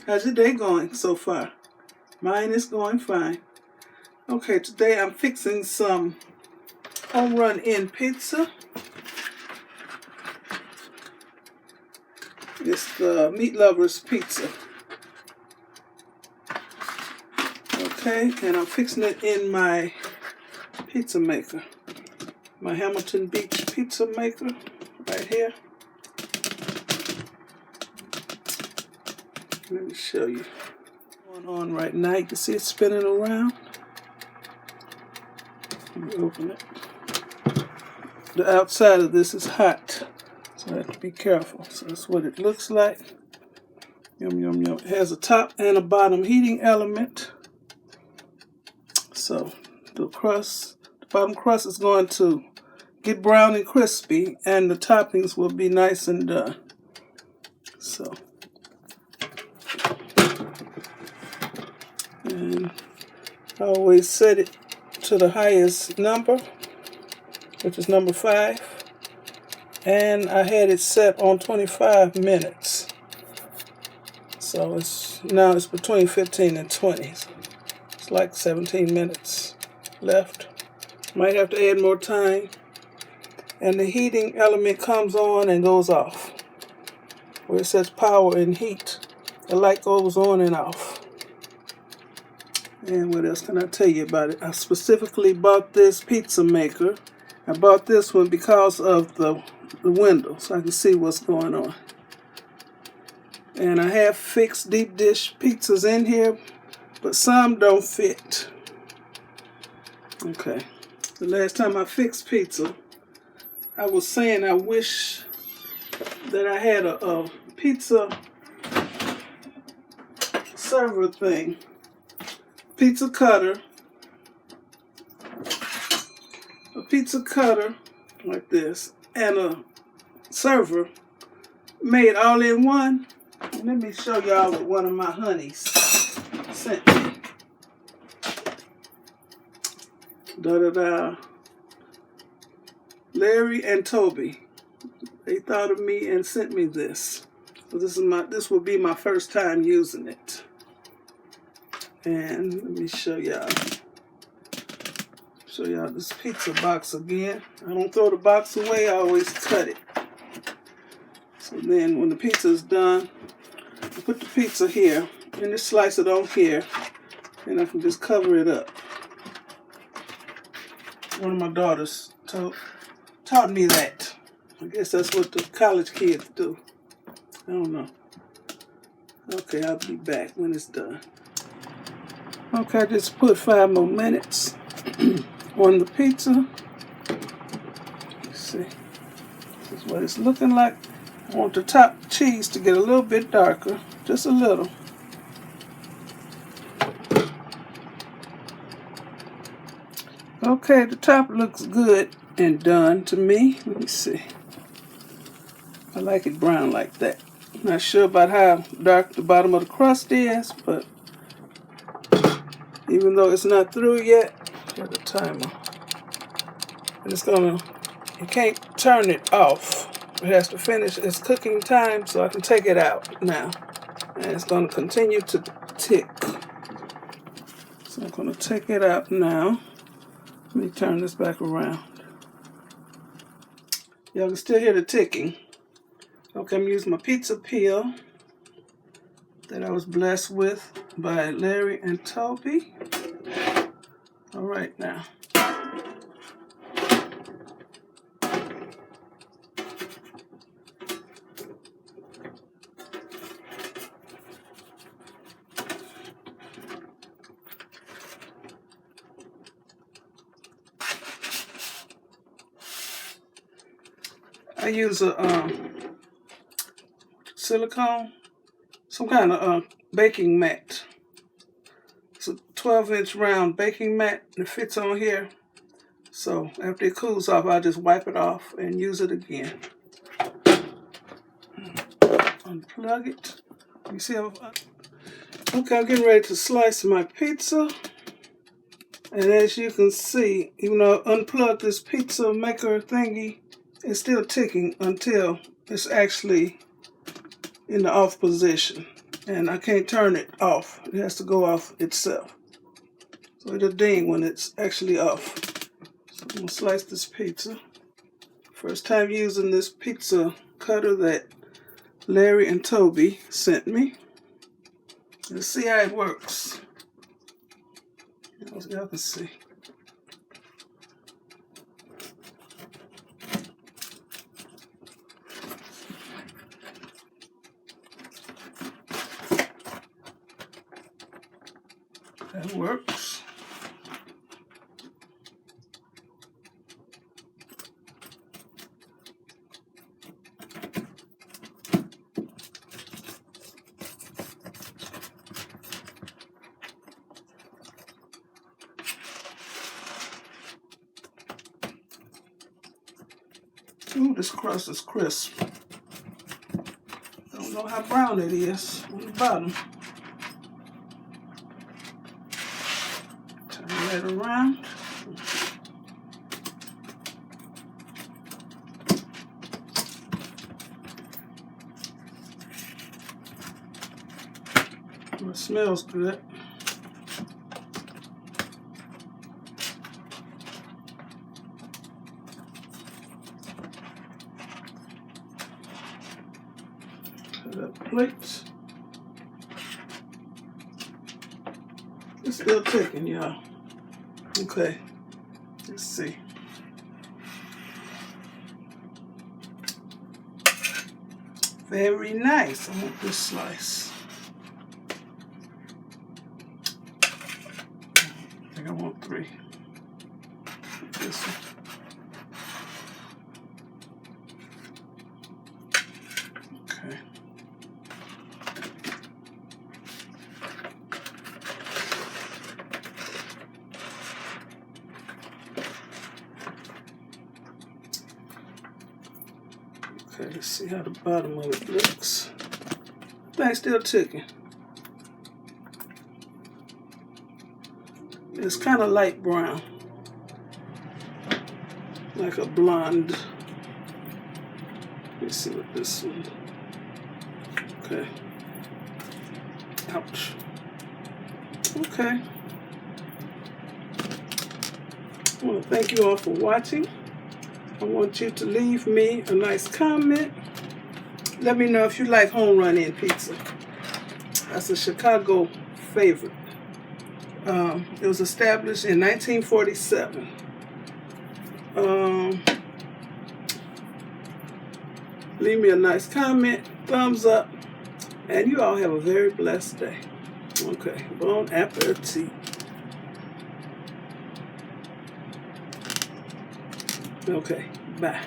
How's your day going so far? Mine is going fine. Okay, today I'm fixing some home run in pizza. It's the Meat Lovers pizza. Okay, and I'm fixing it in my pizza maker. My Hamilton Beach pizza maker right here. Let me show you what's going on right now. You can see it spinning around. Let me open it. The outside of this is hot, so I have to be careful. So that's what it looks like. Yum, yum, yum. It has a top and a bottom heating element. So the bottom crust is going to get brown and crispy, and the toppings will be nice and done. So. And I always set it to the highest number, which is number 5. And I had it set on 25 minutes. So now it's between 15 and 20. It's like 17 minutes left. Might have to add more time. And the heating element comes on and goes off. Where it says power and heat, the light goes on and off. And what else can I tell you about it? I specifically bought this pizza maker. I bought this one because of the window, so I can see what's going on. And I have fixed deep dish pizzas in here, but some don't fit. Okay. The last time I fixed pizza, I was saying I wish that I had a pizza server thing. Pizza cutter, a pizza cutter like this, and a server made all in one. Let me show y'all what one of my honeys sent me. Larry and Toby, they thought of me and sent me this. So this will be my first time using it. And let me show y'all this pizza box again. I don't throw the box away, I always cut it. So then when the pizza is done, I put the pizza here and just slice it on here, and I can just cover it up. One of my daughters taught me that. I guess that's what the college kids do. I don't know. Okay, I'll be back when it's done. Okay, I just put 5 more minutes on the pizza. Let's see. This is what it's looking like. I want the top cheese to get a little bit darker, just a little. Okay, the top looks good and done to me. Let me see. I like it brown like that. Not sure about how dark the bottom of the crust is, but even though it's not through yet, here's the timer. You can't turn it off. It has to finish its cooking time, so I can take it out now. And it's going to continue to tick. So I'm going to take it out now. Let me turn this back around. Y'all can still hear the ticking. Okay, I'm using my pizza peel that I was blessed with by Larry and Toby. All right now. I use a silicone, some kind of baking mat. It's a 12-inch round baking mat that fits on here. So after it cools off, I'll just wipe it off and use it again. Unplug it. You see how... Okay, I'm getting ready to slice my pizza. And as you can see, even though I unplugged this pizza maker thingy, it's still ticking until it's actually in the off position. And I can't turn it off. It has to go off itself. So it'll ding when it's actually off. So I'm going to slice this pizza. First time using this pizza cutter that Larry and Toby sent me. Let's see how it works. Y'all can see. That works. Ooh, this crust is crisp. Don't know how brown it is on the bottom. Turn that around. Oh, it smells good. Plates. It's still ticking, y'all. Okay, let's see. Very nice. I want this slice. I think I want 3. This one. Okay. Okay, let's see how the bottom of it looks. Thing's still ticking. It's kind of light brown, like a blonde. Let's see what this one. Okay. Ouch. Okay. I want to thank you all for watching. I want you to leave me a nice comment. Let me know if you like home run-in pizza. That's a Chicago favorite. It was established in 1947. Leave me a nice comment, thumbs up, and you all have a very blessed day. Okay, bon appetit. Okay, bye.